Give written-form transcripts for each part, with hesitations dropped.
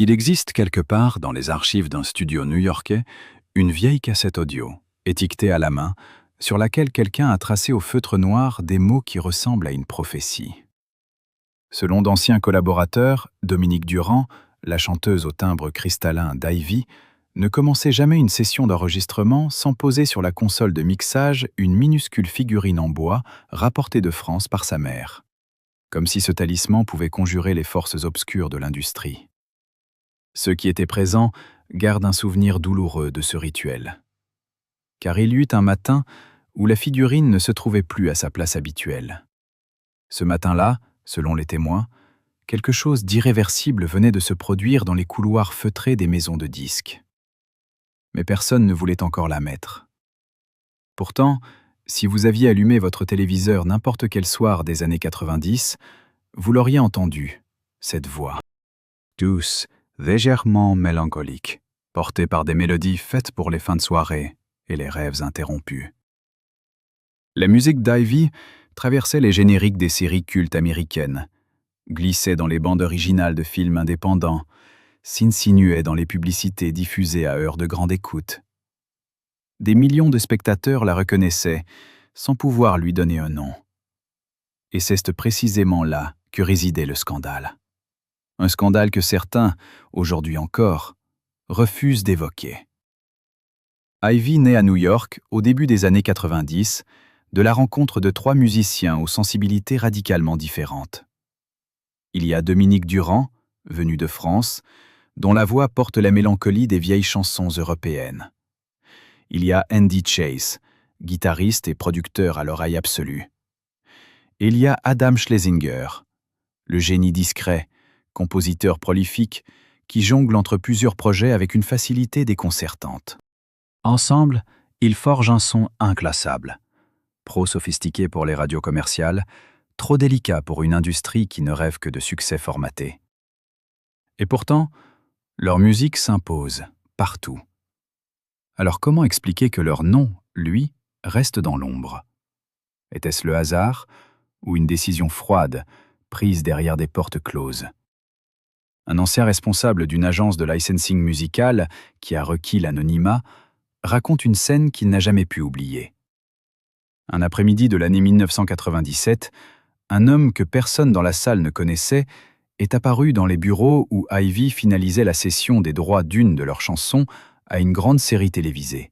Il existe quelque part, dans les archives d'un studio new-yorkais, une vieille cassette audio, étiquetée à la main, sur laquelle quelqu'un a tracé au feutre noir des mots qui ressemblent à une prophétie. Selon d'anciens collaborateurs, Dominique Durand, la chanteuse au timbre cristallin d'Ivy, ne commençait jamais une session d'enregistrement sans poser sur la console de mixage une minuscule figurine en bois rapportée de France par sa mère. Comme si ce talisman pouvait conjurer les forces obscures de l'industrie. Ceux qui étaient présents gardent un souvenir douloureux de ce rituel. Car il y eut un matin où la figurine ne se trouvait plus à sa place habituelle. Ce matin-là, selon les témoins, quelque chose d'irréversible venait de se produire dans les couloirs feutrés des maisons de disques. Mais personne ne voulait encore la mettre. Pourtant, si vous aviez allumé votre téléviseur n'importe quel soir des années 90, vous l'auriez entendu, cette voix. Douce, légèrement mélancolique, portée par des mélodies faites pour les fins de soirée et les rêves interrompus. La musique d'Ivy traversait les génériques des séries cultes américaines, glissait dans les bandes originales de films indépendants, s'insinuait dans les publicités diffusées à heure de grande écoute. Des millions de spectateurs la reconnaissaient, sans pouvoir lui donner un nom. Et c'est précisément là que résidait le scandale. Un scandale que certains, aujourd'hui encore, refusent d'évoquer. Ivy naît à New York au début des années 90, de la rencontre de trois musiciens aux sensibilités radicalement différentes. Il y a Dominique Durand, venu de France, dont la voix porte la mélancolie des vieilles chansons européennes. Il y a Andy Chase, guitariste et producteur à l'oreille absolue. Et il y a Adam Schlesinger, le génie discret, compositeur prolifique, qui jongle entre plusieurs projets avec une facilité déconcertante. Ensemble, ils forgent un son inclassable, pro-sophistiqué pour les radios commerciales, trop délicat pour une industrie qui ne rêve que de succès formatés. Et pourtant, leur musique s'impose, partout. Alors comment expliquer que leur nom, lui, reste dans l'ombre? Était-ce le hasard ou une décision froide, prise derrière des portes closes? Un ancien responsable d'une agence de licensing musical, qui a requis l'anonymat, raconte une scène qu'il n'a jamais pu oublier. Un après-midi de l'année 1997, un homme que personne dans la salle ne connaissait est apparu dans les bureaux où Ivy finalisait la cession des droits d'une de leurs chansons à une grande série télévisée.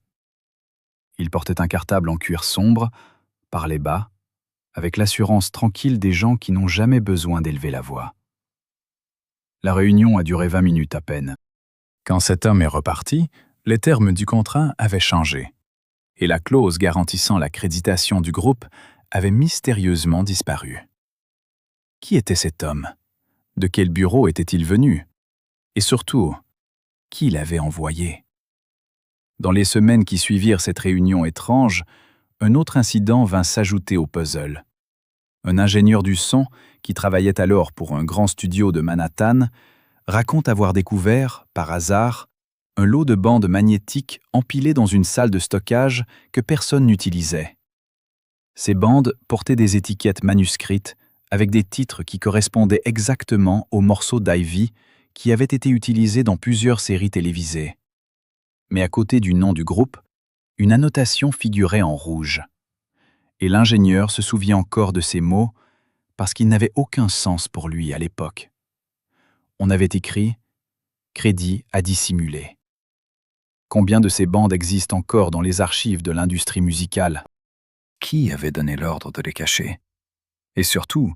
Il portait un cartable en cuir sombre, parlait bas, avec l'assurance tranquille des gens qui n'ont jamais besoin d'élever la voix. La réunion a duré 20 minutes à peine. Quand cet homme est reparti, les termes du contrat avaient changé, et la clause garantissant l'accréditation du groupe avait mystérieusement disparu. Qui était cet homme? De quel bureau était-il venu? Et surtout, qui l'avait envoyé? Dans les semaines qui suivirent cette réunion étrange, un autre incident vint s'ajouter au puzzle. Un ingénieur du son, qui travaillait alors pour un grand studio de Manhattan, raconte avoir découvert, par hasard, un lot de bandes magnétiques empilées dans une salle de stockage que personne n'utilisait. Ces bandes portaient des étiquettes manuscrites avec des titres qui correspondaient exactement aux morceaux d'Ivy qui avaient été utilisés dans plusieurs séries télévisées. Mais à côté du nom du groupe, une annotation figurait en rouge. Et l'ingénieur se souvient encore de ces mots parce qu'ils n'avaient aucun sens pour lui à l'époque. On avait écrit « Crédit à dissimuler ». Combien de ces bandes existent encore dans les archives de l'industrie musicale? Qui avait donné l'ordre de les cacher? Et surtout,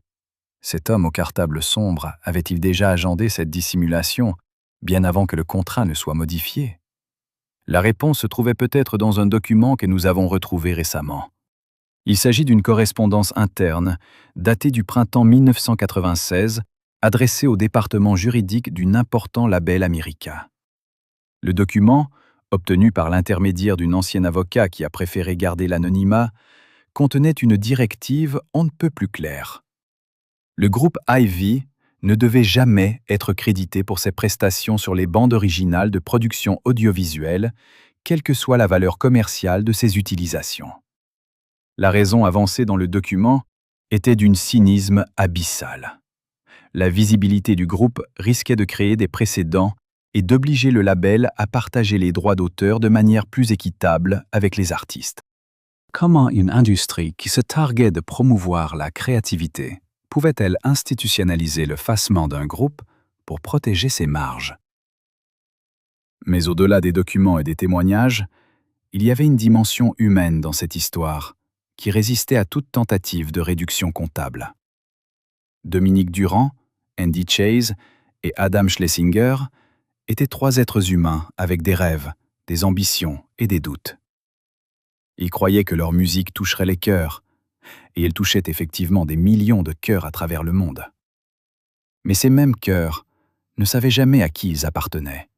cet homme au cartable sombre avait-il déjà agendé cette dissimulation bien avant que le contrat ne soit modifié? La réponse se trouvait peut-être dans un document que nous avons retrouvé récemment. Il s'agit d'une correspondance interne, datée du printemps 1996, adressée au département juridique d'un important label américain. Le document, obtenu par l'intermédiaire d'un ancien avocat qui a préféré garder l'anonymat, contenait une directive on ne peut plus claire. Le groupe Ivy ne devait jamais être crédité pour ses prestations sur les bandes originales de production audiovisuelle, quelle que soit la valeur commerciale de ses utilisations. La raison avancée dans le document était d'une cynisme abyssal. La visibilité du groupe risquait de créer des précédents et d'obliger le label à partager les droits d'auteur de manière plus équitable avec les artistes. Comment une industrie qui se targuait de promouvoir la créativité pouvait-elle institutionnaliser le effacement d'un groupe pour protéger ses marges? Mais au-delà des documents et des témoignages, il y avait une dimension humaine dans cette histoire qui résistait à toute tentative de réduction comptable. Dominique Durand, Andy Chase et Adam Schlesinger étaient trois êtres humains avec des rêves, des ambitions et des doutes. Ils croyaient que leur musique toucherait les cœurs, et elle touchait effectivement des millions de cœurs à travers le monde. Mais ces mêmes cœurs ne savaient jamais à qui ils appartenaient.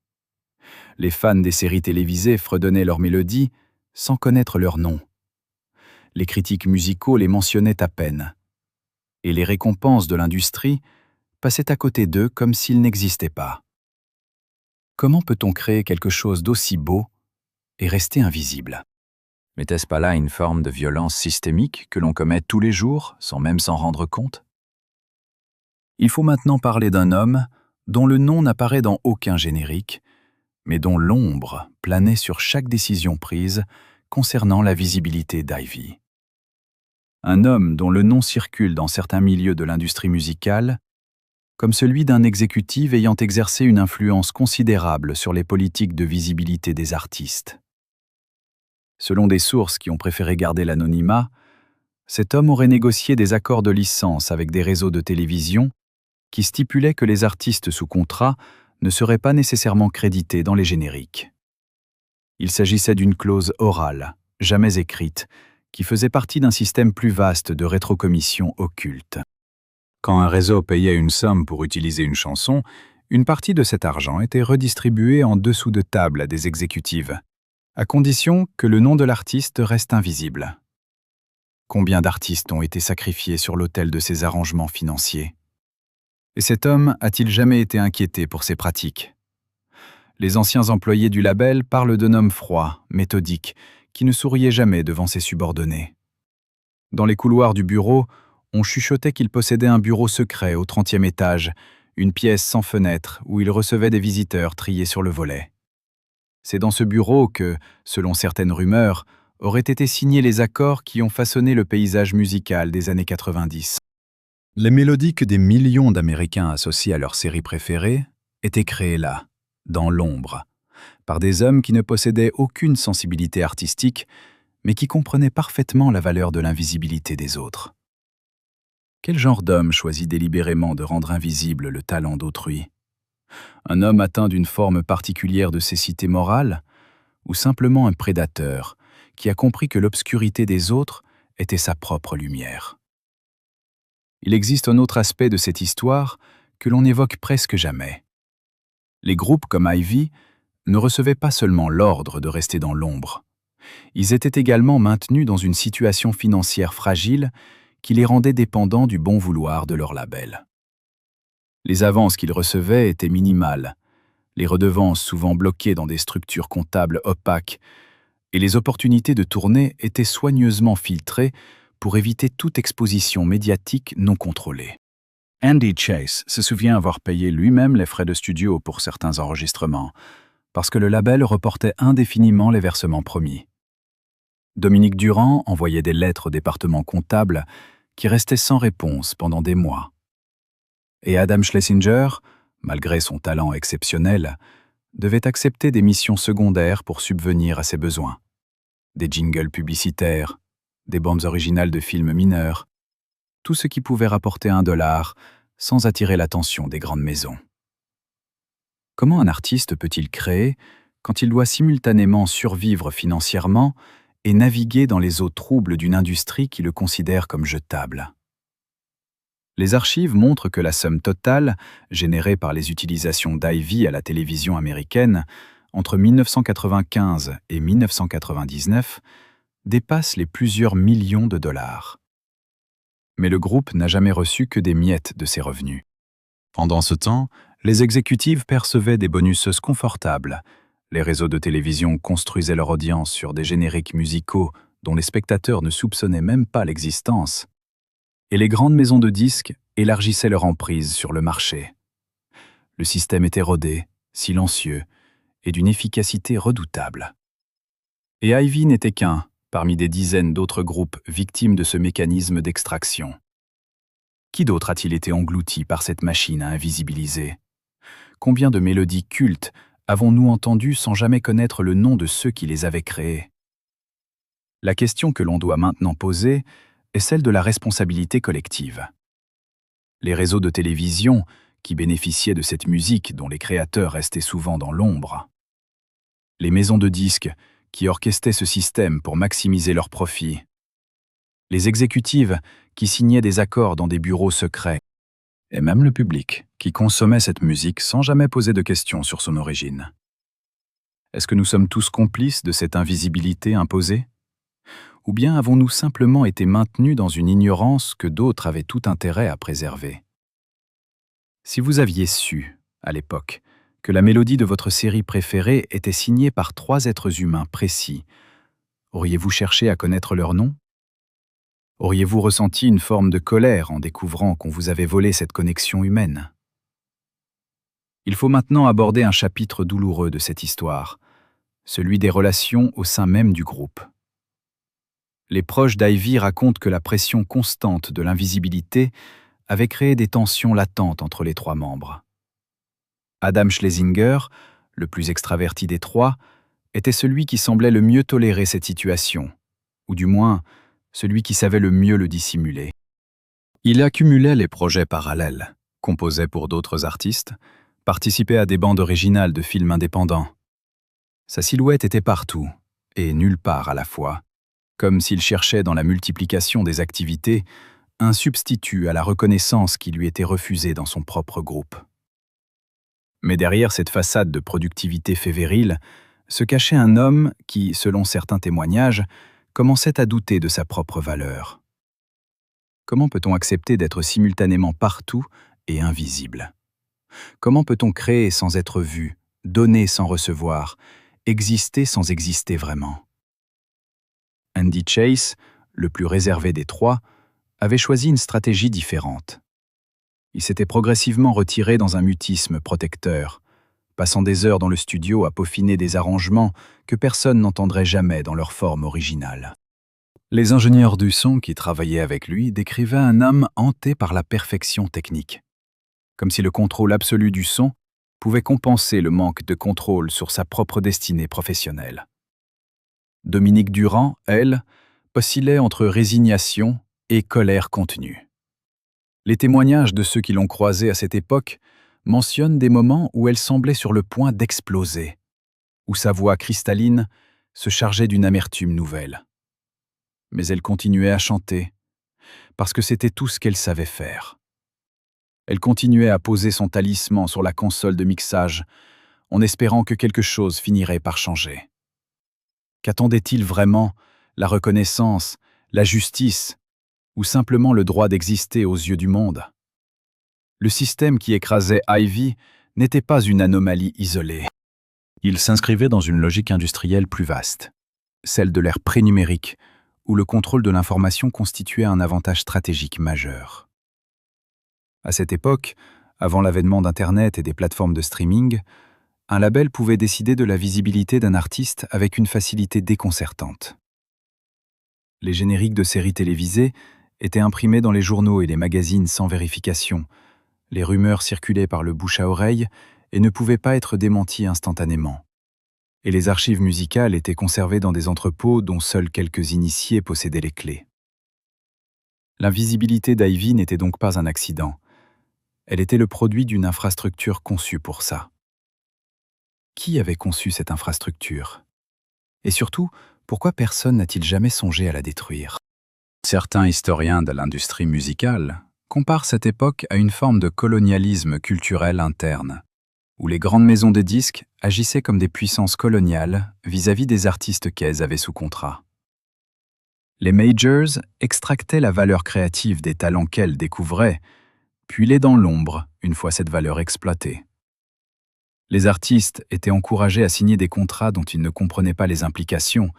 Les fans des séries télévisées fredonnaient leurs mélodies sans connaître leur nom. Les critiques musicaux les mentionnaient à peine. Et les récompenses de l'industrie passaient à côté d'eux comme s'ils n'existaient pas. Comment peut-on créer quelque chose d'aussi beau et rester invisible? N'était-ce pas là une forme de violence systémique que l'on commet tous les jours sans même s'en rendre compte? Il faut maintenant parler d'un homme dont le nom n'apparaît dans aucun générique, mais dont l'ombre planait sur chaque décision prise concernant la visibilité d'Ivy. Un homme dont le nom circule dans certains milieux de l'industrie musicale comme celui d'un exécutif ayant exercé une influence considérable sur les politiques de visibilité des artistes. Selon des sources qui ont préféré garder l'anonymat, cet homme aurait négocié des accords de licence avec des réseaux de télévision qui stipulaient que les artistes sous contrat ne seraient pas nécessairement crédités dans les génériques. Il s'agissait d'une clause orale, jamais écrite, qui faisait partie d'un système plus vaste de rétrocommissions occultes. Quand un réseau payait une somme pour utiliser une chanson, une partie de cet argent était redistribuée en dessous de table à des exécutives, à condition que le nom de l'artiste reste invisible. Combien d'artistes ont été sacrifiés sur l'autel de ces arrangements financiers? Et cet homme a-t-il jamais été inquiété pour ces pratiques? Les anciens employés du label parlent d'un homme froid, méthodique, qui ne souriait jamais devant ses subordonnés. Dans les couloirs du bureau, on chuchotait qu'il possédait un bureau secret au 30e étage, une pièce sans fenêtre où il recevait des visiteurs triés sur le volet. C'est dans ce bureau que, selon certaines rumeurs, auraient été signés les accords qui ont façonné le paysage musical des années 90. Les mélodies que des millions d'Américains associés à leur série préférée étaient créées là, dans l'ombre, par des hommes qui ne possédaient aucune sensibilité artistique, mais qui comprenaient parfaitement la valeur de l'invisibilité des autres. Quel genre d'homme choisit délibérément de rendre invisible le talent d'autrui? Un homme atteint d'une forme particulière de cécité morale, ou simplement un prédateur qui a compris que l'obscurité des autres était sa propre lumière? Il existe un autre aspect de cette histoire que l'on n'évoque presque jamais. Les groupes comme Ivy ne recevaient pas seulement l'ordre de rester dans l'ombre. Ils étaient également maintenus dans une situation financière fragile qui les rendait dépendants du bon vouloir de leur label. Les avances qu'ils recevaient étaient minimales, les redevances souvent bloquées dans des structures comptables opaques, et les opportunités de tournée étaient soigneusement filtrées pour éviter toute exposition médiatique non contrôlée. Andy Chase se souvient avoir payé lui-même les frais de studio pour certains enregistrements, parce que le label reportait indéfiniment les versements promis. Dominique Durand envoyait des lettres au département comptable qui restaient sans réponse pendant des mois. Et Adam Schlesinger, malgré son talent exceptionnel, devait accepter des missions secondaires pour subvenir à ses besoins. Des jingles publicitaires, des bandes originales de films mineurs, tout ce qui pouvait rapporter $1 sans attirer l'attention des grandes maisons. Comment un artiste peut-il créer quand il doit simultanément survivre financièrement et naviguer dans les eaux troubles d'une industrie qui le considère comme jetable? Les archives montrent que la somme totale, générée par les utilisations d'Ivy à la télévision américaine, entre 1995 et 1999, dépasse les plusieurs millions de dollars. Mais le groupe n'a jamais reçu que des miettes de ces revenus. Pendant ce temps, les exécutives percevaient des bonus confortables. Les réseaux de télévision construisaient leur audience sur des génériques musicaux dont les spectateurs ne soupçonnaient même pas l'existence. Et les grandes maisons de disques élargissaient leur emprise sur le marché. Le système était rodé, silencieux et d'une efficacité redoutable. Et Ivy n'était qu'un parmi des dizaines d'autres groupes victimes de ce mécanisme d'extraction. Qui d'autre a-t-il été englouti par cette machine à invisibiliser? Combien de mélodies cultes avons-nous entendues sans jamais connaître le nom de ceux qui les avaient créées? La question que l'on doit maintenant poser est celle de la responsabilité collective. Les réseaux de télévision, qui bénéficiaient de cette musique dont les créateurs restaient souvent dans l'ombre. Les maisons de disques, qui orchestraient ce système pour maximiser leurs profits. Les exécutives, qui signaient des accords dans des bureaux secrets. Et même le public, qui consommait cette musique sans jamais poser de questions sur son origine. Est-ce que nous sommes tous complices de cette invisibilité imposée? Ou bien avons-nous simplement été maintenus dans une ignorance que d'autres avaient tout intérêt à préserver? Si vous aviez su, à l'époque, que la mélodie de votre série préférée était signée par 3 êtres humains précis, auriez-vous cherché à connaître leur nom? Auriez-vous ressenti une forme de colère en découvrant qu'on vous avait volé cette connexion humaine? Il faut maintenant aborder un chapitre douloureux de cette histoire, celui des relations au sein même du groupe. Les proches d'Ivy racontent que la pression constante de l'invisibilité avait créé des tensions latentes entre les 3 membres. Adam Schlesinger, le plus extraverti des 3, était celui qui semblait le mieux tolérer cette situation, ou du moins, celui qui savait le mieux le dissimuler. Il accumulait les projets parallèles, composait pour d'autres artistes, participait à des bandes originales de films indépendants. Sa silhouette était partout, et nulle part à la fois, comme s'il cherchait dans la multiplication des activités un substitut à la reconnaissance qui lui était refusée dans son propre groupe. Mais derrière cette façade de productivité févérile se cachait un homme qui, selon certains témoignages, commençait à douter de sa propre valeur. Comment peut-on accepter d'être simultanément partout et invisible? Comment peut-on créer sans être vu, donner sans recevoir, exister sans exister vraiment? Andy Chase, le plus réservé des 3, avait choisi une stratégie différente. Il s'était progressivement retiré dans un mutisme protecteur, passant des heures dans le studio à peaufiner des arrangements que personne n'entendrait jamais dans leur forme originale. Les ingénieurs du son qui travaillaient avec lui décrivaient un homme hanté par la perfection technique, comme si le contrôle absolu du son pouvait compenser le manque de contrôle sur sa propre destinée professionnelle. Dominique Durand, elle, oscillait entre résignation et colère contenue. Les témoignages de ceux qui l'ont croisée à cette époque mentionnent des moments où elle semblait sur le point d'exploser, où sa voix cristalline se chargeait d'une amertume nouvelle. Mais elle continuait à chanter, parce que c'était tout ce qu'elle savait faire. Elle continuait à poser son talisman sur la console de mixage, en espérant que quelque chose finirait par changer. Qu'attendait-il vraiment? La reconnaissance, la justice, ou simplement le droit d'exister aux yeux du monde? Le système qui écrasait Ivy n'était pas une anomalie isolée. Il s'inscrivait dans une logique industrielle plus vaste, celle de l'ère prénumérique, où le contrôle de l'information constituait un avantage stratégique majeur. À cette époque, avant l'avènement d'Internet et des plateformes de streaming, un label pouvait décider de la visibilité d'un artiste avec une facilité déconcertante. Les génériques de séries télévisées étaient imprimés dans les journaux et les magazines sans vérification. Les rumeurs circulaient par le bouche à oreille et ne pouvaient pas être démenties instantanément. Et les archives musicales étaient conservées dans des entrepôts dont seuls quelques initiés possédaient les clés. L'invisibilité d'Ivy n'était donc pas un accident. Elle était le produit d'une infrastructure conçue pour ça. Qui avait conçu cette infrastructure? Et surtout, pourquoi personne n'a-t-il jamais songé à la détruire? Certains historiens de l'industrie musicale comparent cette époque à une forme de colonialisme culturel interne, où les grandes maisons de disques agissaient comme des puissances coloniales vis-à-vis des artistes qu'elles avaient sous contrat. Les majors extractaient la valeur créative des talents qu'elles découvraient, puis les dans l'ombre une fois cette valeur exploitée. Les artistes étaient encouragés à signer des contrats dont ils ne comprenaient pas les implications,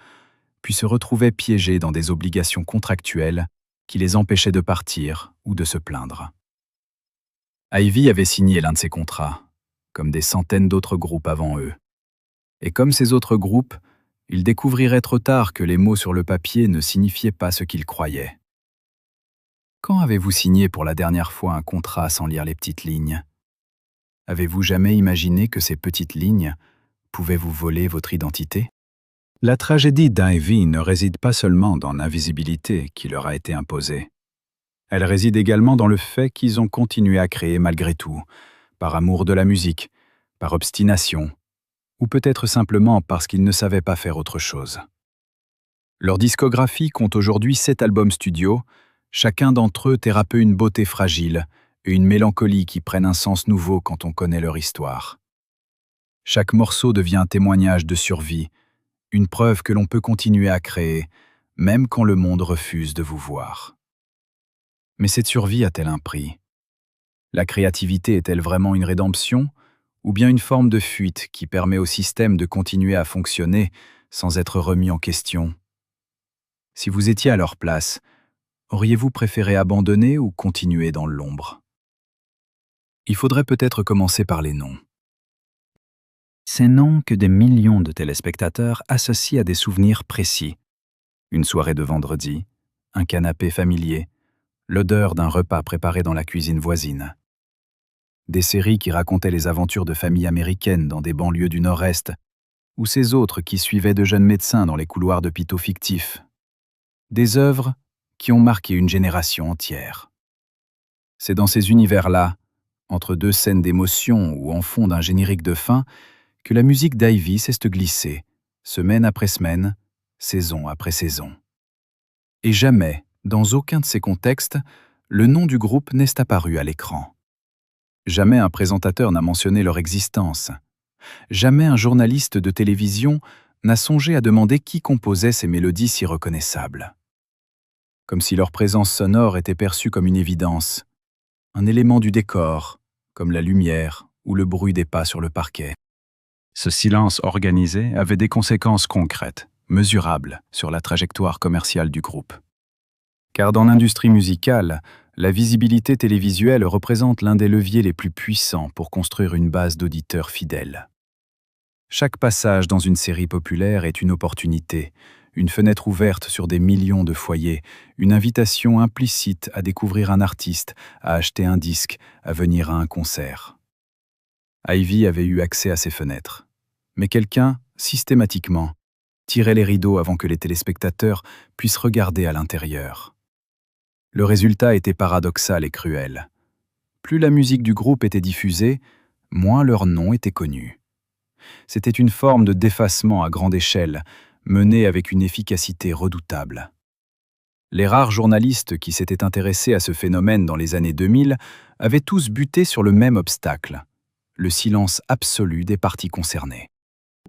puis se retrouvaient piégés dans des obligations contractuelles qui les empêchaient de partir ou de se plaindre. Ivy avait signé l'un de ces contrats, comme des centaines d'autres groupes avant eux. Et comme ces autres groupes, ils découvriraient trop tard que les mots sur le papier ne signifiaient pas ce qu'ils croyaient. Quand avez-vous signé pour la dernière fois un contrat sans lire les petites lignes? Avez-vous jamais imaginé que ces petites lignes pouvaient vous voler votre identité? La tragédie d'Ivy ne réside pas seulement dans l'invisibilité qui leur a été imposée. Elle réside également dans le fait qu'ils ont continué à créer malgré tout, par amour de la musique, par obstination, ou peut-être simplement parce qu'ils ne savaient pas faire autre chose. Leur discographie compte aujourd'hui 7 albums studio, chacun d'entre eux terre à peu une beauté fragile et une mélancolie qui prennent un sens nouveau quand on connaît leur histoire. Chaque morceau devient un témoignage de survie, une preuve que l'on peut continuer à créer, même quand le monde refuse de vous voir. Mais cette survie a-t-elle un prix? La créativité est-elle vraiment une rédemption, ou bien une forme de fuite qui permet au système de continuer à fonctionner sans être remis en question? Si vous étiez à leur place, auriez-vous préféré abandonner ou continuer dans l'ombre? Il faudrait peut-être commencer par les noms. Ces noms que des millions de téléspectateurs associent à des souvenirs précis. Une soirée de vendredi, un canapé familier, l'odeur d'un repas préparé dans la cuisine voisine. Des séries qui racontaient les aventures de familles américaines dans des banlieues du Nord-Est, ou ces autres qui suivaient de jeunes médecins dans les couloirs d'hôpitaux fictifs. Des œuvres qui ont marqué une génération entière. C'est dans ces univers-là, entre deux scènes d'émotion ou en fond d'un générique de fin, que la musique d'Ivy s'est glissée, semaine après semaine, saison après saison. Et jamais, dans aucun de ces contextes, le nom du groupe n'est apparu à l'écran. Jamais un présentateur n'a mentionné leur existence. Jamais un journaliste de télévision n'a songé à demander qui composait ces mélodies si reconnaissables. Comme si leur présence sonore était perçue comme une évidence, un élément du décor, comme la lumière ou le bruit des pas sur le parquet. Ce silence organisé avait des conséquences concrètes, mesurables, sur la trajectoire commerciale du groupe. Car dans l'industrie musicale, la visibilité télévisuelle représente l'un des leviers les plus puissants pour construire une base d'auditeurs fidèles. Chaque passage dans une série populaire est une opportunité, une fenêtre ouverte sur des millions de foyers, une invitation implicite à découvrir un artiste, à acheter un disque, à venir à un concert. Ivy avait eu accès à ces fenêtres. Mais quelqu'un, systématiquement, tirait les rideaux avant que les téléspectateurs puissent regarder à l'intérieur. Le résultat était paradoxal et cruel. Plus la musique du groupe était diffusée, moins leur nom était connu. C'était une forme de défacement à grande échelle, menée avec une efficacité redoutable. Les rares journalistes qui s'étaient intéressés à ce phénomène dans les années 2000 avaient tous buté sur le même obstacle, le silence absolu des parties concernées.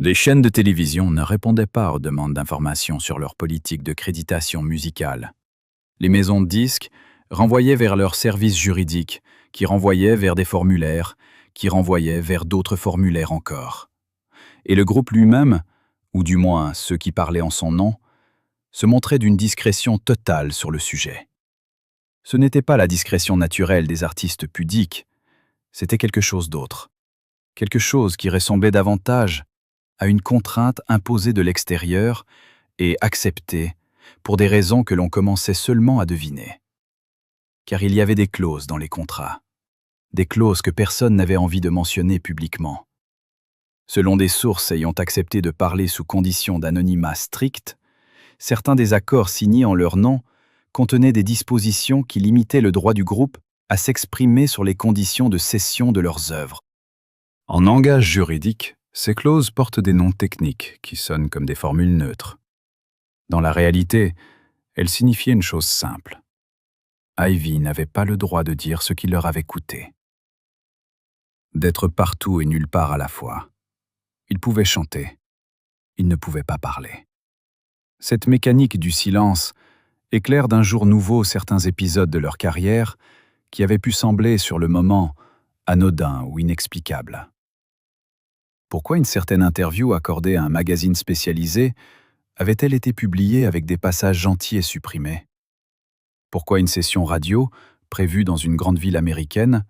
Les chaînes de télévision ne répondaient pas aux demandes d'informations sur leur politique de créditation musicale. Les maisons de disques renvoyaient vers leurs services juridiques, qui renvoyaient vers des formulaires, qui renvoyaient vers d'autres formulaires encore. Et le groupe lui-même, ou du moins ceux qui parlaient en son nom, se montrait d'une discrétion totale sur le sujet. Ce n'était pas la discrétion naturelle des artistes pudiques, c'était quelque chose d'autre. Quelque chose qui ressemblait davantage à une contrainte imposée de l'extérieur et acceptée pour des raisons que l'on commençait seulement à deviner. Car il y avait des clauses dans les contrats, des clauses que personne n'avait envie de mentionner publiquement. Selon des sources ayant accepté de parler sous conditions d'anonymat strict, certains des accords signés en leur nom contenaient des dispositions qui limitaient le droit du groupe à s'exprimer sur les conditions de cession de leurs œuvres. En langage juridique, ces clauses portent des noms techniques qui sonnent comme des formules neutres. Dans la réalité, elles signifiaient une chose simple. Ivy n'avait pas le droit de dire ce qui leur avait coûté. D'être partout et nulle part à la fois. Ils pouvaient chanter. Ils ne pouvaient pas parler. Cette mécanique du silence éclaire d'un jour nouveau certains épisodes de leur carrière qui avaient pu sembler, sur le moment, anodins ou inexplicables. Pourquoi une certaine interview accordée à un magazine spécialisé avait-elle été publiée avec des passages gentils et supprimés? Pourquoi une session radio, prévue dans une grande ville américaine,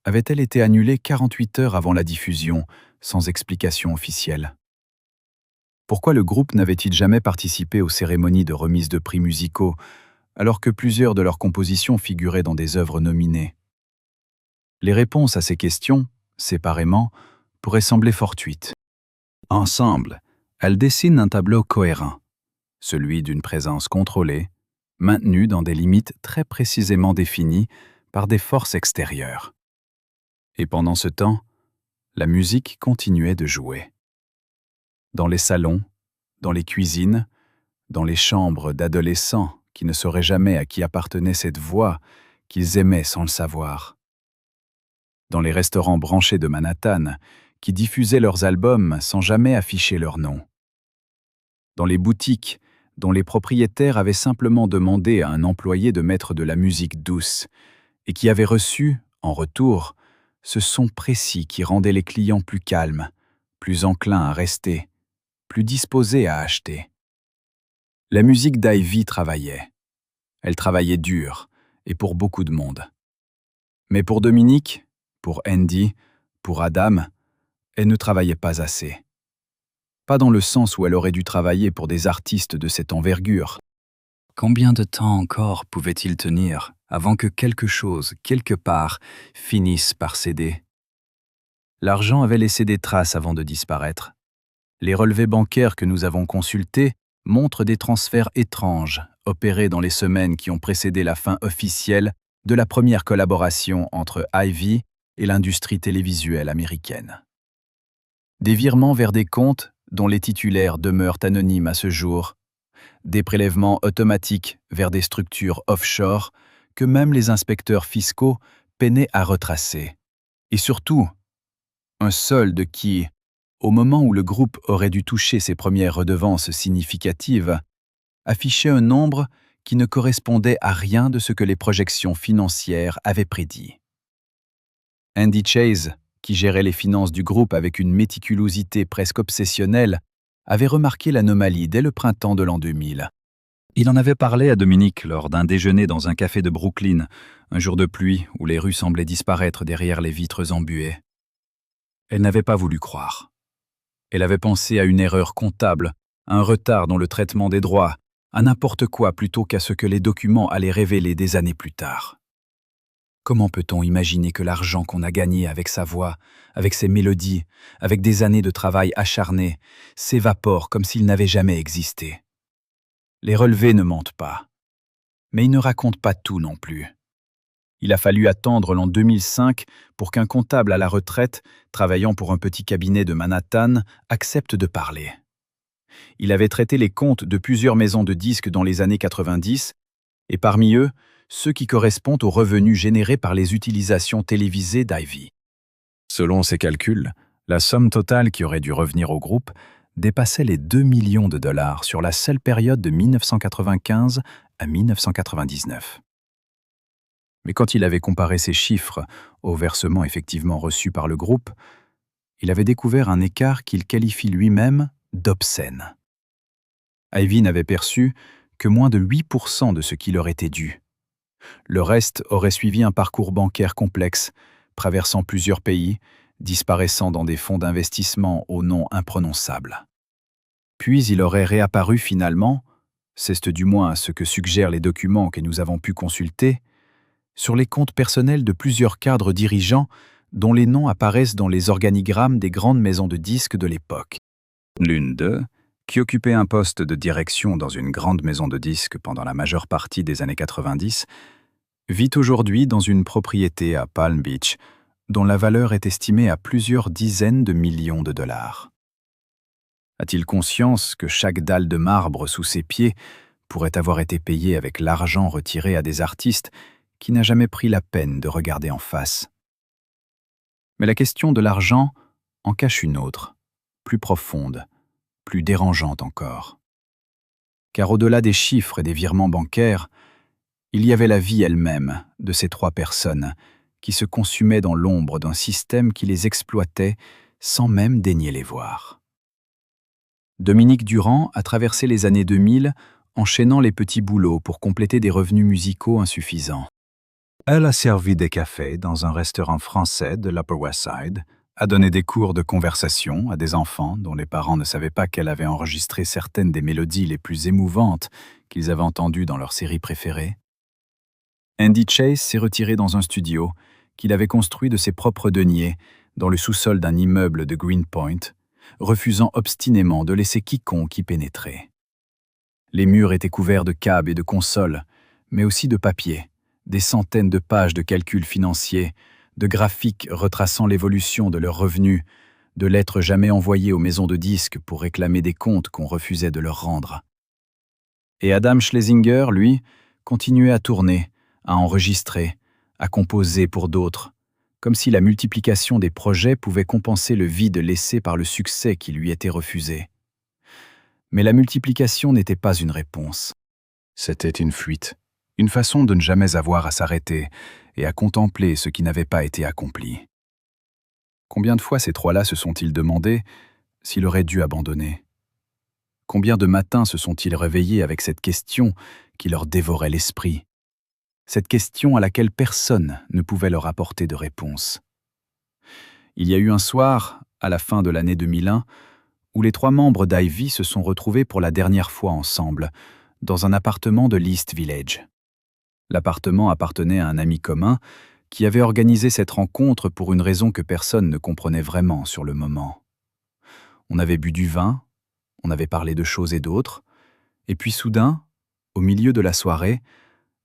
avait-elle été annulée 48 heures avant la diffusion, sans explication officielle? Pourquoi le groupe n'avait-il jamais participé aux cérémonies de remise de prix musicaux, alors que plusieurs de leurs compositions figuraient dans des œuvres nominées? Les réponses à ces questions, séparément, pourraient sembler fortuites. Ensemble, elles dessinent un tableau cohérent, celui d'une présence contrôlée, maintenue dans des limites très précisément définies par des forces extérieures. Et pendant ce temps, la musique continuait de jouer. Dans les salons, dans les cuisines, dans les chambres d'adolescents qui ne sauraient jamais à qui appartenait cette voix qu'ils aimaient sans le savoir. Dans les restaurants branchés de Manhattan qui diffusaient leurs albums sans jamais afficher leur nom. Dans les boutiques dont les propriétaires avaient simplement demandé à un employé de mettre de la musique douce et qui avaient reçu, en retour, ce son précis qui rendait les clients plus calmes, plus enclins à rester, plus disposés à acheter. La musique d'Ivy travaillait. Elle travaillait dur, et pour beaucoup de monde. Mais pour Dominique, pour Andy, pour Adam, elle ne travaillait pas assez. Pas dans le sens où elle aurait dû travailler pour des artistes de cette envergure. Combien de temps encore pouvait-il tenir avant que quelque chose, quelque part, finisse par céder? L'argent avait laissé des traces avant de disparaître. Les relevés bancaires que nous avons consultés montrent des transferts étranges opérés dans les semaines qui ont précédé la fin officielle de la première collaboration entre Ivy et l'industrie télévisuelle américaine. Des virements vers des comptes dont les titulaires demeurent anonymes à ce jour, des prélèvements automatiques vers des structures offshore que même les inspecteurs fiscaux peinaient à retracer. Et surtout, un solde qui, au moment où le groupe aurait dû toucher ses premières redevances significatives, affichait un nombre qui ne correspondait à rien de ce que les projections financières avaient prédit. Andy Chase, qui gérait les finances du groupe avec une méticulosité presque obsessionnelle, avait remarqué l'anomalie dès le printemps de l'an 2000. Il en avait parlé à Dominique lors d'un déjeuner dans un café de Brooklyn, un jour de pluie où les rues semblaient disparaître derrière les vitres embuées. Elle n'avait pas voulu croire. Elle avait pensé à une erreur comptable, à un retard dans le traitement des droits, à n'importe quoi plutôt qu'à ce que les documents allaient révéler des années plus tard. Comment peut-on imaginer que l'argent qu'on a gagné avec sa voix, avec ses mélodies, avec des années de travail acharné, s'évapore comme s'il n'avait jamais existé? Les relevés ne mentent pas. Mais ils ne racontent pas tout non plus. Il a fallu attendre l'an 2005 pour qu'un comptable à la retraite, travaillant pour un petit cabinet de Manhattan, accepte de parler. Il avait traité les comptes de plusieurs maisons de disques dans les années 90, et parmi eux, ceux qui correspondent aux revenus générés par les utilisations télévisées d'Ivy. Selon ses calculs, la somme totale qui aurait dû revenir au groupe dépassait les 2 millions de dollars sur la seule période de 1995 à 1999. Mais quand il avait comparé ces chiffres aux versements effectivement reçus par le groupe, il avait découvert un écart qu'il qualifie lui-même d'obscène. Ivy n'avait perçu que moins de 8% de ce qui leur était dû. Le reste aurait suivi un parcours bancaire complexe, traversant plusieurs pays, disparaissant dans des fonds d'investissement au nom imprononçable. Puis il aurait réapparu finalement, c'est du moins ce que suggèrent les documents que nous avons pu consulter, sur les comptes personnels de plusieurs cadres dirigeants dont les noms apparaissent dans les organigrammes des grandes maisons de disques de l'époque. L'une d'eux, qui occupait un poste de direction dans une grande maison de disques pendant la majeure partie des années 90, vit aujourd'hui dans une propriété à Palm Beach, dont la valeur est estimée à plusieurs dizaines de millions de dollars. A-t-il conscience que chaque dalle de marbre sous ses pieds pourrait avoir été payée avec l'argent retiré à des artistes qui n'a jamais pris la peine de regarder en face? Mais la question de l'argent en cache une autre, plus profonde, plus dérangeante encore. Car au-delà des chiffres et des virements bancaires, il y avait la vie elle-même de ces trois personnes qui se consumaient dans l'ombre d'un système qui les exploitait sans même daigner les voir. Dominique Durand a traversé les années 2000 enchaînant les petits boulots pour compléter des revenus musicaux insuffisants. Elle a servi des cafés dans un restaurant français de l'Upper West Side, a donné des cours de conversation à des enfants dont les parents ne savaient pas qu'elle avait enregistré certaines des mélodies les plus émouvantes qu'ils avaient entendues dans leur série préférée. Andy Chase s'est retiré dans un studio qu'il avait construit de ses propres deniers dans le sous-sol d'un immeuble de Greenpoint, refusant obstinément de laisser quiconque y pénétrer. Les murs étaient couverts de câbles et de consoles, mais aussi de papier, des centaines de pages de calculs financiers, de graphiques retraçant l'évolution de leurs revenus, de lettres jamais envoyées aux maisons de disques pour réclamer des comptes qu'on refusait de leur rendre. Et Adam Schlesinger, lui, continuait à tourner, à enregistrer, à composer pour d'autres, comme si la multiplication des projets pouvait compenser le vide laissé par le succès qui lui était refusé. Mais la multiplication n'était pas une réponse. C'était une fuite, une façon de ne jamais avoir à s'arrêter et à contempler ce qui n'avait pas été accompli. Combien de fois ces trois-là se sont-ils demandé s'ils auraient dû abandonner? Combien de matins se sont-ils réveillés avec cette question qui leur dévorait l'esprit? Cette question à laquelle personne ne pouvait leur apporter de réponse. Il y a eu un soir, à la fin de l'année 2001, où les trois membres d'Ivy se sont retrouvés pour la dernière fois ensemble, dans un appartement de l'East Village. L'appartement appartenait à un ami commun qui avait organisé cette rencontre pour une raison que personne ne comprenait vraiment sur le moment. On avait bu du vin, on avait parlé de choses et d'autres, et puis soudain, au milieu de la soirée,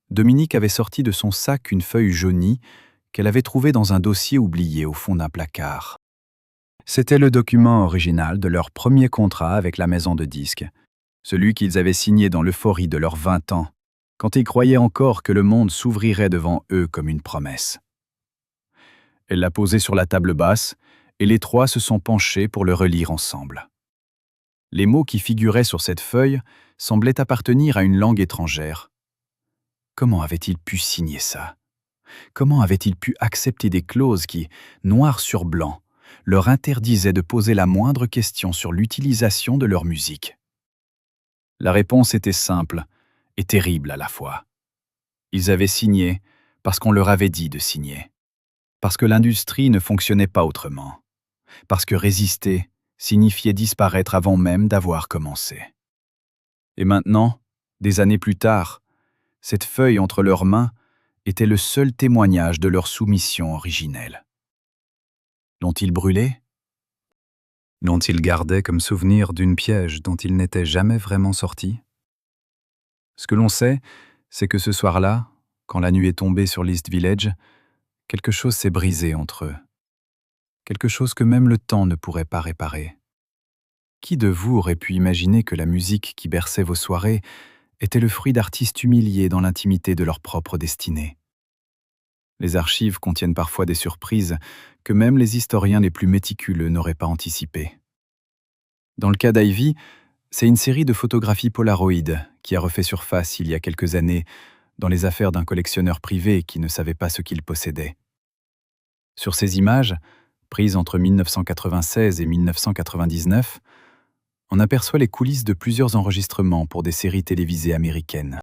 Dominique avait sorti de son sac une feuille jaunie qu'elle avait trouvée dans un dossier oublié au fond d'un placard. C'était le document original de leur premier contrat avec la maison de disques, celui qu'ils avaient signé dans l'euphorie de leurs 20 ans, quand ils croyaient encore que le monde s'ouvrirait devant eux comme une promesse. Elle l'a posé sur la table basse, et les trois se sont penchés pour le relire ensemble. Les mots qui figuraient sur cette feuille semblaient appartenir à une langue étrangère. Comment avait-il pu signer ça? Comment avait-il pu accepter des clauses qui, noir sur blanc, leur interdisaient de poser la moindre question sur l'utilisation de leur musique? La réponse était simple et terrible à la fois. Ils avaient signé parce qu'on leur avait dit de signer, parce que l'industrie ne fonctionnait pas autrement, parce que résister signifiait disparaître avant même d'avoir commencé. Et maintenant, des années plus tard, cette feuille entre leurs mains était le seul témoignage de leur soumission originelle. L'ont-ils brûlé? L'ont-ils gardé comme souvenir d'une piège dont ils n'étaient jamais vraiment sortis? Ce que l'on sait, c'est que ce soir-là, quand la nuit est tombée sur l'East Village, quelque chose s'est brisé entre eux. Quelque chose que même le temps ne pourrait pas réparer. Qui de vous aurait pu imaginer que la musique qui berçait vos soirées était le fruit d'artistes humiliés dans l'intimité de leur propre destinée? Les archives contiennent parfois des surprises que même les historiens les plus méticuleux n'auraient pas anticipées. Dans le cas d'Ivy, c'est une série de photographies Polaroid qui a refait surface il y a quelques années dans les affaires d'un collectionneur privé qui ne savait pas ce qu'il possédait. Sur ces images, prises entre 1996 et 1999, on aperçoit les coulisses de plusieurs enregistrements pour des séries télévisées américaines.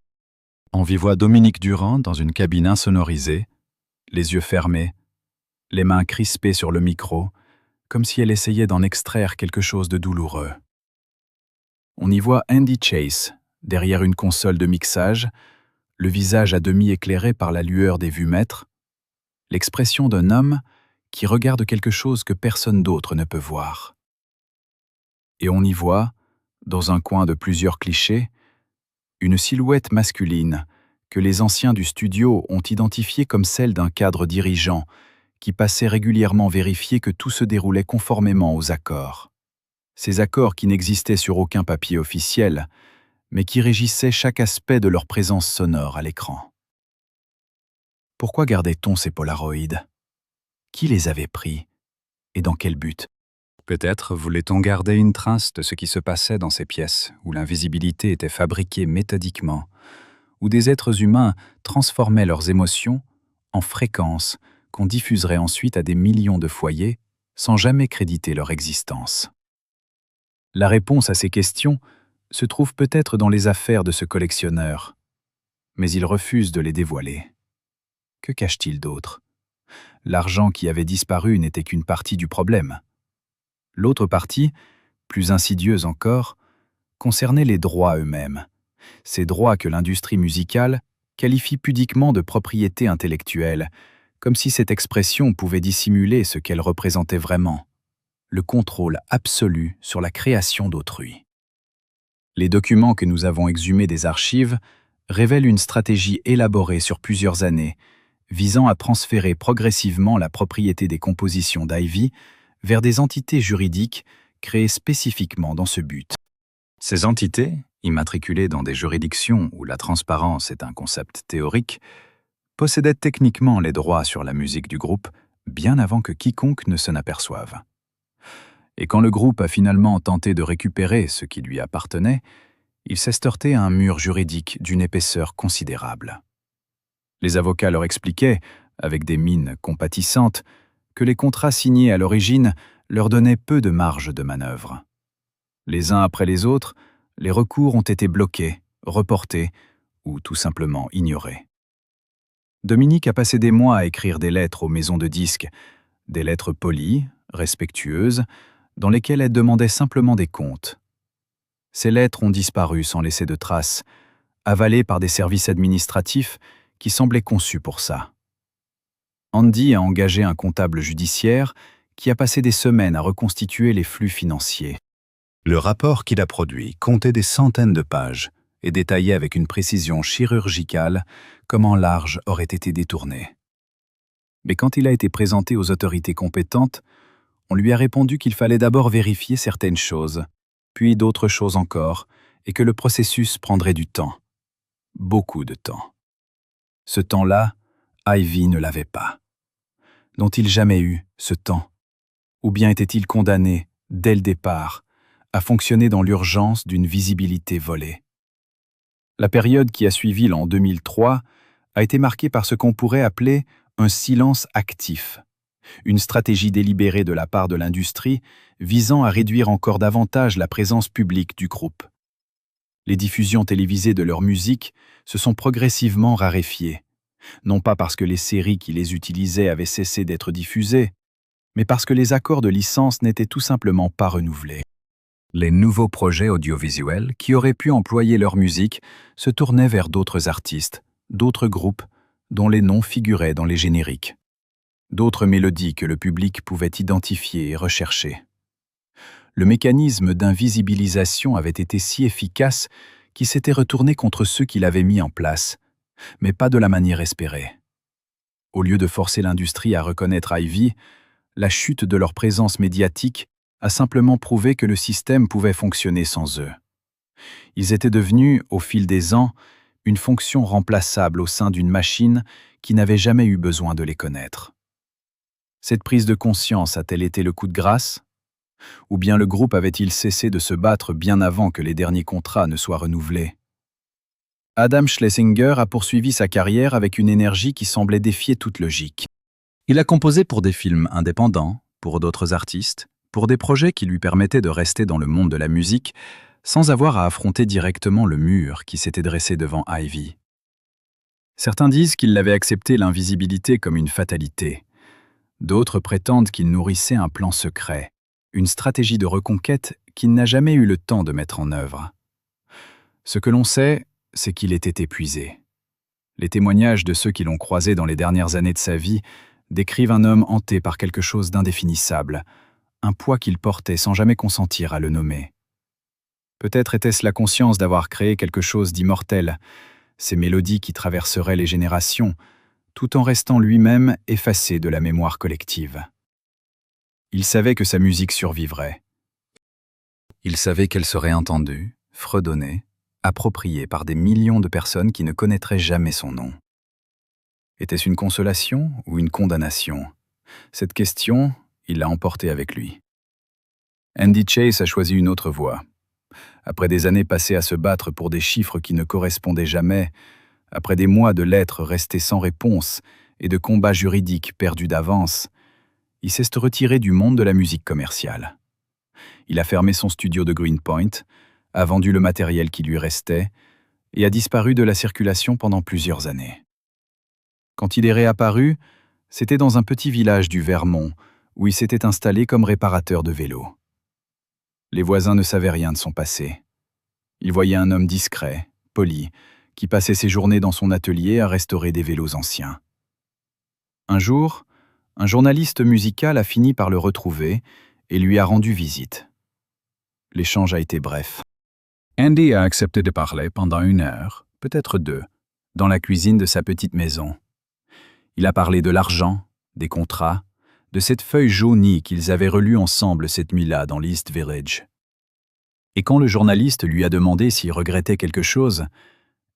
On y voit Dominique Durand dans une cabine insonorisée, les yeux fermés, les mains crispées sur le micro, comme si elle essayait d'en extraire quelque chose de douloureux. On y voit Andy Chase, derrière une console de mixage, le visage à demi éclairé par la lueur des vumètres, l'expression d'un homme qui regarde quelque chose que personne d'autre ne peut voir. Et on y voit, dans un coin de plusieurs clichés, une silhouette masculine que les anciens du studio ont identifiée comme celle d'un cadre dirigeant qui passait régulièrement vérifier que tout se déroulait conformément aux accords. Ces accords qui n'existaient sur aucun papier officiel, mais qui régissaient chaque aspect de leur présence sonore à l'écran. Pourquoi gardait-on ces Polaroids? Qui les avait pris? Et dans quel but? Peut-être voulait-on garder une trace de ce qui se passait dans ces pièces où l'invisibilité était fabriquée méthodiquement, où des êtres humains transformaient leurs émotions en fréquences qu'on diffuserait ensuite à des millions de foyers sans jamais créditer leur existence. La réponse à ces questions se trouve peut-être dans les affaires de ce collectionneur, mais il refuse de les dévoiler. Que cache-t-il d'autre? L'argent qui avait disparu n'était qu'une partie du problème. L'autre partie, plus insidieuse encore, concernait les droits eux-mêmes. Ces droits que l'industrie musicale qualifie pudiquement de propriété intellectuelle, comme si cette expression pouvait dissimuler ce qu'elle représentait vraiment, le contrôle absolu sur la création d'autrui. Les documents que nous avons exhumés des archives révèlent une stratégie élaborée sur plusieurs années, visant à transférer progressivement la propriété des compositions d'Ivy vers des entités juridiques créées spécifiquement dans ce but. Ces entités, immatriculées dans des juridictions où la transparence est un concept théorique, possédaient techniquement les droits sur la musique du groupe bien avant que quiconque ne s'en aperçoive. Et quand le groupe a finalement tenté de récupérer ce qui lui appartenait, il s'est heurté à un mur juridique d'une épaisseur considérable. Les avocats leur expliquaient, avec des mines compatissantes, que les contrats signés à l'origine leur donnaient peu de marge de manœuvre. Les uns après les autres, les recours ont été bloqués, reportés ou tout simplement ignorés. Dominique a passé des mois à écrire des lettres aux maisons de disques, des lettres polies, respectueuses, dans lesquelles elle demandait simplement des comptes. Ces lettres ont disparu sans laisser de traces, avalées par des services administratifs qui semblaient conçus pour ça. Andy a engagé un comptable judiciaire qui a passé des semaines à reconstituer les flux financiers. Le rapport qu'il a produit comptait des centaines de pages et détaillait avec une précision chirurgicale comment l'argent aurait été détourné. Mais quand il a été présenté aux autorités compétentes, on lui a répondu qu'il fallait d'abord vérifier certaines choses, puis d'autres choses encore, et que le processus prendrait du temps. Beaucoup de temps. Ce temps-là, Ivy ne l'avait pas. N'ont-ils jamais eu ce temps? Ou bien était-il condamné, dès le départ, à fonctionner dans l'urgence d'une visibilité volée? La période qui a suivi l'an 2003 a été marquée par ce qu'on pourrait appeler un silence actif, une stratégie délibérée de la part de l'industrie visant à réduire encore davantage la présence publique du groupe. Les diffusions télévisées de leur musique se sont progressivement raréfiées, non pas parce que les séries qui les utilisaient avaient cessé d'être diffusées, mais parce que les accords de licence n'étaient tout simplement pas renouvelés. Les nouveaux projets audiovisuels qui auraient pu employer leur musique se tournaient vers d'autres artistes, d'autres groupes, dont les noms figuraient dans les génériques. D'autres mélodies que le public pouvait identifier et rechercher. Le mécanisme d'invisibilisation avait été si efficace qu'il s'était retourné contre ceux qui l'avaient mis en place, mais pas de la manière espérée. Au lieu de forcer l'industrie à reconnaître Ivy, la chute de leur présence médiatique a simplement prouvé que le système pouvait fonctionner sans eux. Ils étaient devenus, au fil des ans, une fonction remplaçable au sein d'une machine qui n'avait jamais eu besoin de les connaître. Cette prise de conscience a-t-elle été le coup de grâce? Ou bien le groupe avait-il cessé de se battre bien avant que les derniers contrats ne soient renouvelés? Adam Schlesinger a poursuivi sa carrière avec une énergie qui semblait défier toute logique. Il a composé pour des films indépendants, pour d'autres artistes, pour des projets qui lui permettaient de rester dans le monde de la musique sans avoir à affronter directement le mur qui s'était dressé devant Ivy. Certains disent qu'il avait accepté l'invisibilité comme une fatalité. D'autres prétendent qu'il nourrissait un plan secret, une stratégie de reconquête qu'il n'a jamais eu le temps de mettre en œuvre. Ce que l'on sait, c'est qu'il était épuisé. Les témoignages de ceux qui l'ont croisé dans les dernières années de sa vie décrivent un homme hanté par quelque chose d'indéfinissable, un poids qu'il portait sans jamais consentir à le nommer. Peut-être était-ce la conscience d'avoir créé quelque chose d'immortel, ces mélodies qui traverseraient les générations, tout en restant lui-même effacé de la mémoire collective. Il savait que sa musique survivrait. Il savait qu'elle serait entendue, fredonnée, appropriée par des millions de personnes qui ne connaîtraient jamais son nom. Était-ce une consolation ou une condamnation? Cette question, il l'a emportée avec lui. Andy Chase a choisi une autre voie. Après des années passées à se battre pour des chiffres qui ne correspondaient jamais, après des mois de lettres restées sans réponse et de combats juridiques perdus d'avance, il s'est retiré du monde de la musique commerciale. Il a fermé son studio de Greenpoint, a vendu le matériel qui lui restait et a disparu de la circulation pendant plusieurs années. Quand il est réapparu, c'était dans un petit village du Vermont, où il s'était installé comme réparateur de vélos. Les voisins ne savaient rien de son passé. Ils voyaient un homme discret, poli, qui passait ses journées dans son atelier à restaurer des vélos anciens. Un jour, un journaliste musical a fini par le retrouver et lui a rendu visite. L'échange a été bref. Andy a accepté de parler pendant 1 heure, peut-être 2, dans la cuisine de sa petite maison. Il a parlé de l'argent, des contrats, de cette feuille jaunie qu'ils avaient relue ensemble cette nuit-là dans l'East Village. Et quand le journaliste lui a demandé s'il regrettait quelque chose,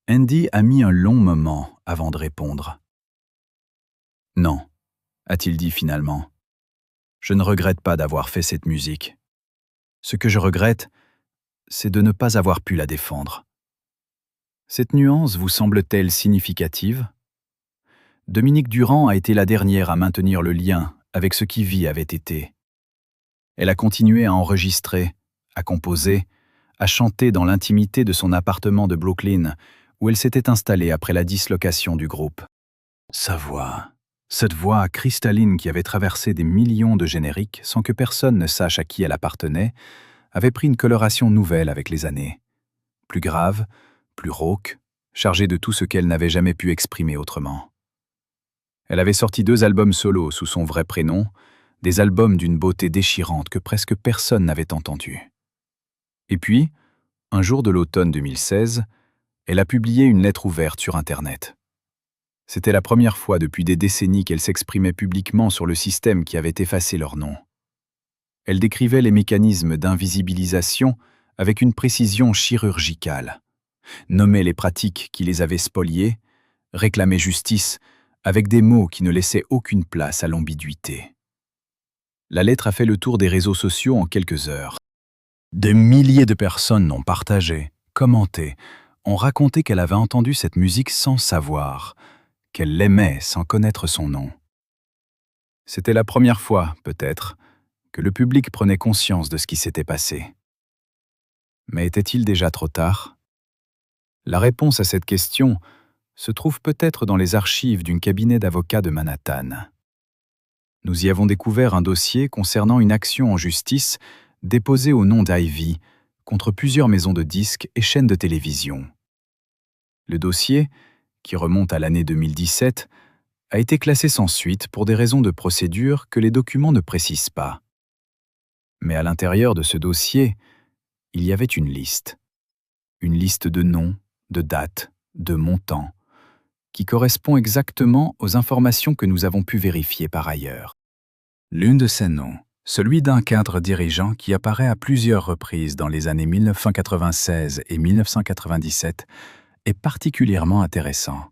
Andy a mis un long moment avant de répondre. « Non », a-t-il dit finalement. « Je ne regrette pas d'avoir fait cette musique. Ce que je regrette, c'est de ne pas avoir pu la défendre. » Cette nuance vous semble-t-elle significative? Dominique Durand a été la dernière à maintenir le lien avec ce qui vie avait été. Elle a continué à enregistrer, à composer, à chanter dans l'intimité de son appartement de Brooklyn, où elle s'était installée après la dislocation du groupe. Sa voix, cette voix cristalline qui avait traversé des millions de génériques sans que personne ne sache à qui elle appartenait, avait pris une coloration nouvelle avec les années. Plus grave, plus rauque, chargée de tout ce qu'elle n'avait jamais pu exprimer autrement. Elle avait sorti 2 albums solo sous son vrai prénom, des albums d'une beauté déchirante que presque personne n'avait entendu. Et puis, un jour de l'automne 2016, elle a publié une lettre ouverte sur Internet. C'était la première fois depuis des décennies qu'elle s'exprimait publiquement sur le système qui avait effacé leur nom. Elle décrivait les mécanismes d'invisibilisation avec une précision chirurgicale, nommait les pratiques qui les avaient spoliés, réclamait justice avec des mots qui ne laissaient aucune place à l'ambiguïté. La lettre a fait le tour des réseaux sociaux en quelques heures. Des milliers de personnes l'ont partagée, commenté, ont raconté qu'elle avait entendu cette musique sans savoir, qu'elle l'aimait sans connaître son nom. C'était la première fois, peut-être, que le public prenait conscience de ce qui s'était passé. Mais était-il déjà trop tard? La réponse à cette question se trouve peut-être dans les archives d'un cabinet d'avocats de Manhattan. Nous y avons découvert un dossier concernant une action en justice déposée au nom d'Ivy contre plusieurs maisons de disques et chaînes de télévision. Le dossier, qui remonte à l'année 2017, a été classé sans suite pour des raisons de procédure que les documents ne précisent pas. Mais à l'intérieur de ce dossier, il y avait une liste de noms, de dates, de montants, qui correspond exactement aux informations que nous avons pu vérifier par ailleurs. L'une de ces noms, celui d'un cadre dirigeant qui apparaît à plusieurs reprises dans les années 1996 et 1997, est particulièrement intéressant.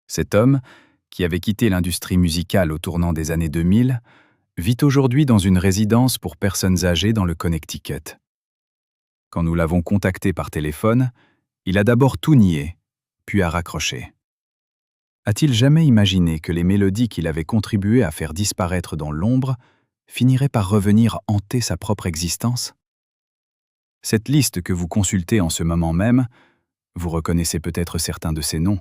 Cet homme, qui avait quitté l'industrie musicale au tournant des années 2000, vit aujourd'hui dans une résidence pour personnes âgées dans le Connecticut. Quand nous l'avons contacté par téléphone, il a d'abord tout nié, puis a raccroché. A-t-il jamais imaginé que les mélodies qu'il avait contribué à faire disparaître dans l'ombre finiraient par revenir hanter sa propre existence? Cette liste que vous consultez en ce moment même, vous reconnaissez peut-être certains de ces noms.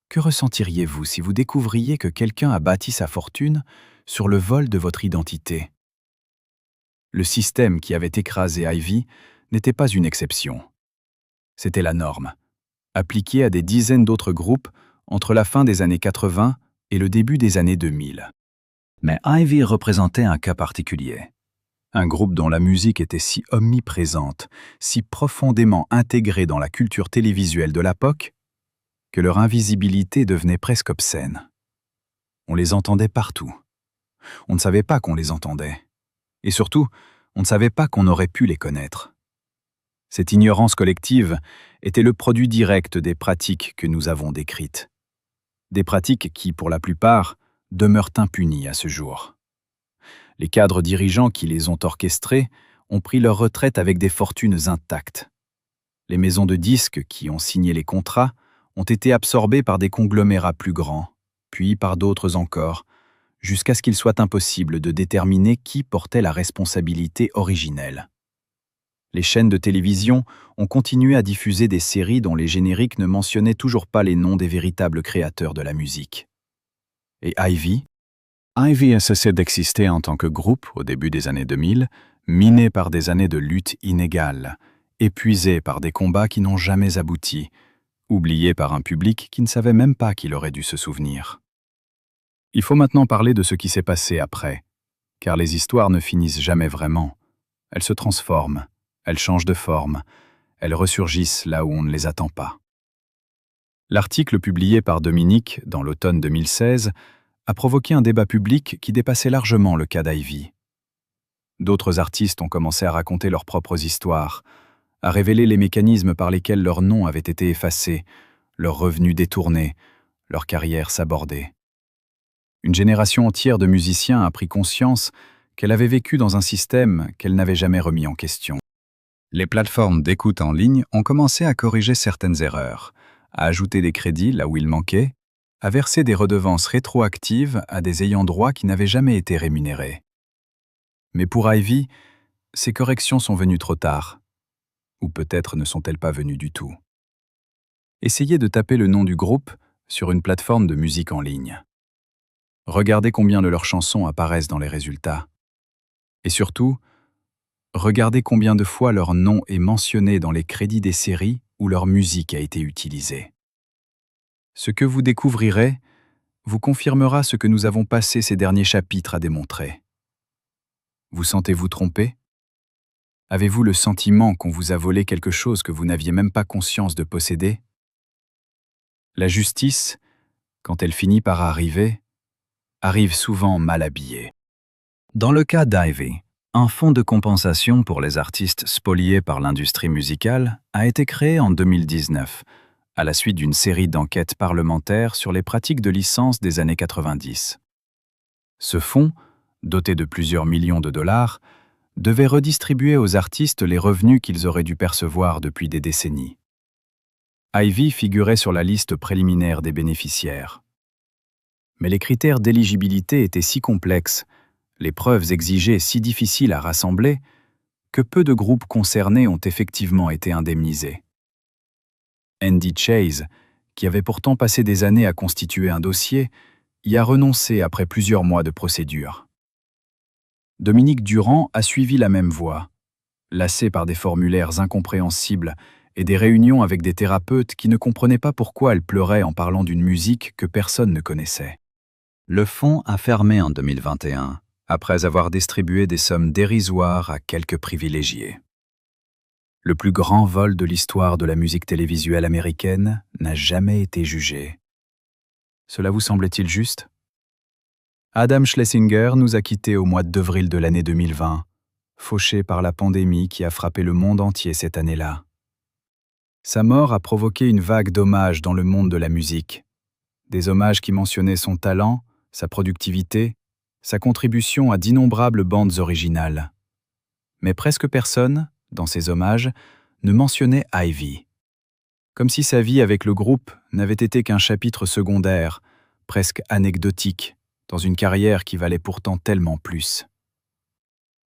Que ressentiriez-vous si vous découvriez que quelqu'un a bâti sa fortune sur le vol de votre identité? Le système qui avait écrasé Ivy n'était pas une exception. C'était la norme, appliquée à des dizaines d'autres groupes entre la fin des années 80 et le début des années 2000. Mais Ivy représentait un cas particulier. Un groupe dont la musique était si omniprésente, si profondément intégrée dans la culture télévisuelle de l'époque, que leur invisibilité devenait presque obscène. On les entendait partout. On ne savait pas qu'on les entendait. Et surtout, on ne savait pas qu'on aurait pu les connaître. Cette ignorance collective était le produit direct des pratiques que nous avons décrites. Des pratiques qui, pour la plupart, demeurent impunies à ce jour. Les cadres dirigeants qui les ont orchestrées ont pris leur retraite avec des fortunes intactes. Les maisons de disques qui ont signé les contrats ont été absorbées par des conglomérats plus grands, puis par d'autres encore, jusqu'à ce qu'il soit impossible de déterminer qui portait la responsabilité originelle. Les chaînes de télévision ont continué à diffuser des séries dont les génériques ne mentionnaient toujours pas les noms des véritables créateurs de la musique. Et Ivy? Ivy a cessé d'exister en tant que groupe au début des années 2000, miné par des années de lutte inégale, épuisé par des combats qui n'ont jamais abouti, oublié par un public qui ne savait même pas qu'il aurait dû se souvenir. Il faut maintenant parler de ce qui s'est passé après, car les histoires ne finissent jamais vraiment. Elles se transforment, elles changent de forme, elles ressurgissent là où on ne les attend pas. L'article publié par Dominique dans l'automne 2016 a provoqué un débat public qui dépassait largement le cas d'Ivy. D'autres artistes ont commencé à raconter leurs propres histoires, à révéler les mécanismes par lesquels leurs noms avaient été effacés, leurs revenus détournés, leur carrière sabordée. Une génération entière de musiciens a pris conscience qu'elle avait vécu dans un système qu'elle n'avait jamais remis en question. Les plateformes d'écoute en ligne ont commencé à corriger certaines erreurs, à ajouter des crédits là où il manquait, à verser des redevances rétroactives à des ayants droit qui n'avaient jamais été rémunérés. Mais pour Ivy, ces corrections sont venues trop tard. Ou peut-être ne sont-elles pas venues du tout. Essayez de taper le nom du groupe sur une plateforme de musique en ligne. Regardez combien de leurs chansons apparaissent dans les résultats. Et surtout, regardez combien de fois leur nom est mentionné dans les crédits des séries où leur musique a été utilisée. Ce que vous découvrirez vous confirmera ce que nous avons passé ces derniers chapitres à démontrer. Vous sentez-vous trompé? Avez-vous le sentiment qu'on vous a volé quelque chose que vous n'aviez même pas conscience de posséder? La justice, quand elle finit par arriver, arrive souvent mal habillée. Dans le cas d'Ivy, un fonds de compensation pour les artistes spoliés par l'industrie musicale a été créé en 2019, à la suite d'une série d'enquêtes parlementaires sur les pratiques de licence des années 90. Ce fonds, doté de plusieurs millions de dollars, devait redistribuer aux artistes les revenus qu'ils auraient dû percevoir depuis des décennies. Ivy figurait sur la liste préliminaire des bénéficiaires. Mais les critères d'éligibilité étaient si complexes, les preuves exigées si difficiles à rassembler, que peu de groupes concernés ont effectivement été indemnisés. Andy Chase, qui avait pourtant passé des années à constituer un dossier, y a renoncé après plusieurs mois de procédure. Dominique Durand a suivi la même voie, lassé par des formulaires incompréhensibles et des réunions avec des thérapeutes qui ne comprenaient pas pourquoi elle pleurait en parlant d'une musique que personne ne connaissait. Le fonds a fermé en 2021, après avoir distribué des sommes dérisoires à quelques privilégiés. Le plus grand vol de l'histoire de la musique télévisuelle américaine n'a jamais été jugé. Cela vous semble-t-il juste? Adam Schlesinger nous a quittés au mois d'avril de l'année 2020, fauché par la pandémie qui a frappé le monde entier cette année-là. Sa mort a provoqué une vague d'hommages dans le monde de la musique. Des hommages qui mentionnaient son talent, sa productivité, sa contribution à d'innombrables bandes originales. Mais presque personne, dans ces hommages, ne mentionnait Ivy. Comme si sa vie avec le groupe n'avait été qu'un chapitre secondaire, presque anecdotique, dans une carrière qui valait pourtant tellement plus.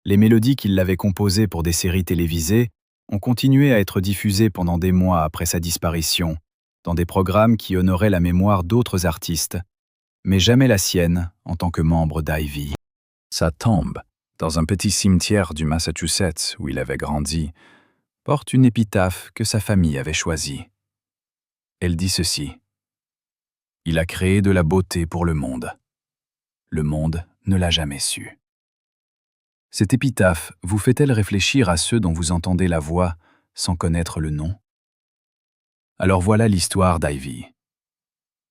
Les mélodies qu'il avait composées pour des séries télévisées ont continué à être diffusées pendant des mois après sa disparition, dans des programmes qui honoraient la mémoire d'autres artistes, mais jamais la sienne en tant que membre d'Ivy. Sa tombe, dans un petit cimetière du Massachusetts où il avait grandi, porte une épitaphe que sa famille avait choisie. Elle dit ceci: « Il a créé de la beauté pour le monde. Le monde ne l'a jamais su. » Cette épitaphe vous fait-elle réfléchir à ceux dont vous entendez la voix sans connaître le nom? Alors voilà l'histoire d'Ivy.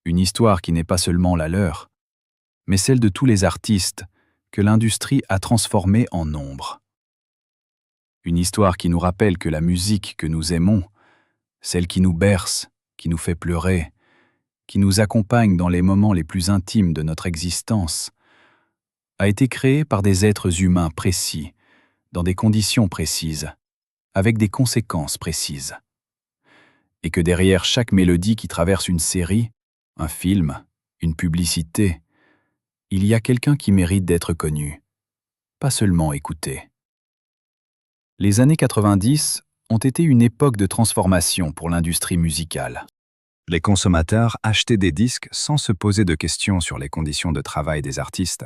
Une histoire qui n'est pas seulement la leur, mais celle de tous les artistes que l'industrie a transformés en ombre. Une histoire qui nous rappelle que la musique que nous aimons, celle qui nous berce, qui nous fait pleurer, qui nous accompagne dans les moments les plus intimes de notre existence, a été créée par des êtres humains précis, dans des conditions précises, avec des conséquences précises. Et que derrière chaque mélodie qui traverse une série, un film, une publicité, il y a quelqu'un qui mérite d'être connu, pas seulement écouté. Les années 90 ont été une époque de transformation pour l'industrie musicale. Les consommateurs achetaient des disques sans se poser de questions sur les conditions de travail des artistes.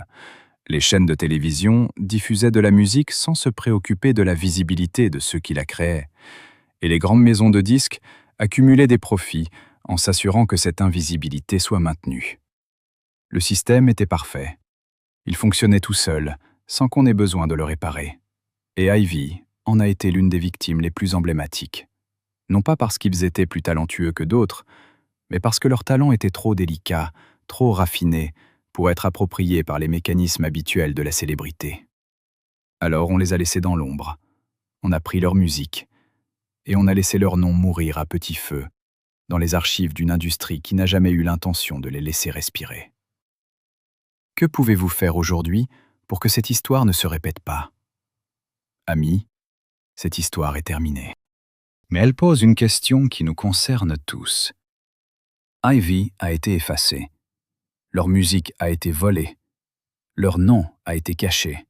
Les chaînes de télévision diffusaient de la musique sans se préoccuper de la visibilité de ceux qui la créaient. Et les grandes maisons de disques accumulaient des profits en s'assurant que cette invisibilité soit maintenue. Le système était parfait. Il fonctionnait tout seul, sans qu'on ait besoin de le réparer. Et Ivy en a été l'une des victimes les plus emblématiques. Non pas parce qu'ils étaient plus talentueux que d'autres, mais parce que leur talent était trop délicat, trop raffiné, pour être approprié par les mécanismes habituels de la célébrité. Alors on les a laissés dans l'ombre, on a pris leur musique, et on a laissé leur nom mourir à petit feu, dans les archives d'une industrie qui n'a jamais eu l'intention de les laisser respirer. Que pouvez-vous faire aujourd'hui pour que cette histoire ne se répète pas? Amis, cette histoire est terminée. Mais elle pose une question qui nous concerne tous. Ivy a été effacée. Leur musique a été volée. Leur nom a été caché.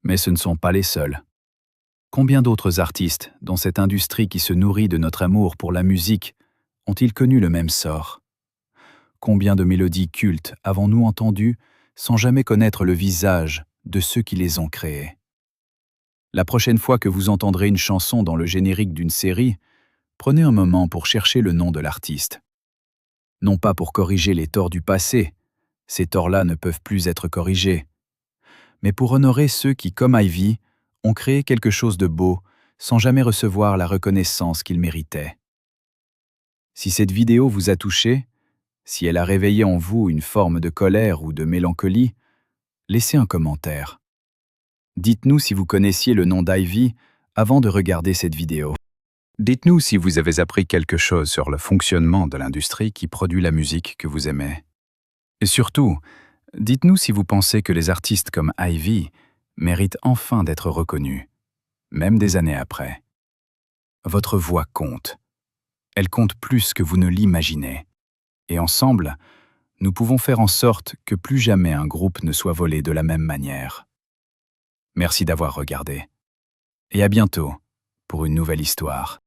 Mais ce ne sont pas les seuls. Combien d'autres artistes, dans cette industrie qui se nourrit de notre amour pour la musique, ont-ils connu le même sort? Combien de mélodies cultes avons-nous entendues sans jamais connaître le visage de ceux qui les ont créées? La prochaine fois que vous entendrez une chanson dans le générique d'une série, prenez un moment pour chercher le nom de l'artiste. Non pas pour corriger les torts du passé, ces torts-là ne peuvent plus être corrigés, mais pour honorer ceux qui, comme Ivy, ont créé quelque chose de beau sans jamais recevoir la reconnaissance qu'ils méritaient. Si cette vidéo vous a touché, si elle a réveillé en vous une forme de colère ou de mélancolie, laissez un commentaire. Dites-nous si vous connaissiez le nom d'Ivy avant de regarder cette vidéo. Dites-nous si vous avez appris quelque chose sur le fonctionnement de l'industrie qui produit la musique que vous aimez. Et surtout, dites-nous si vous pensez que les artistes comme Ivy méritent enfin d'être reconnus, même des années après. Votre voix compte. Elle compte plus que vous ne l'imaginez. Et ensemble, nous pouvons faire en sorte que plus jamais un groupe ne soit volé de la même manière. Merci d'avoir regardé. Et à bientôt pour une nouvelle histoire.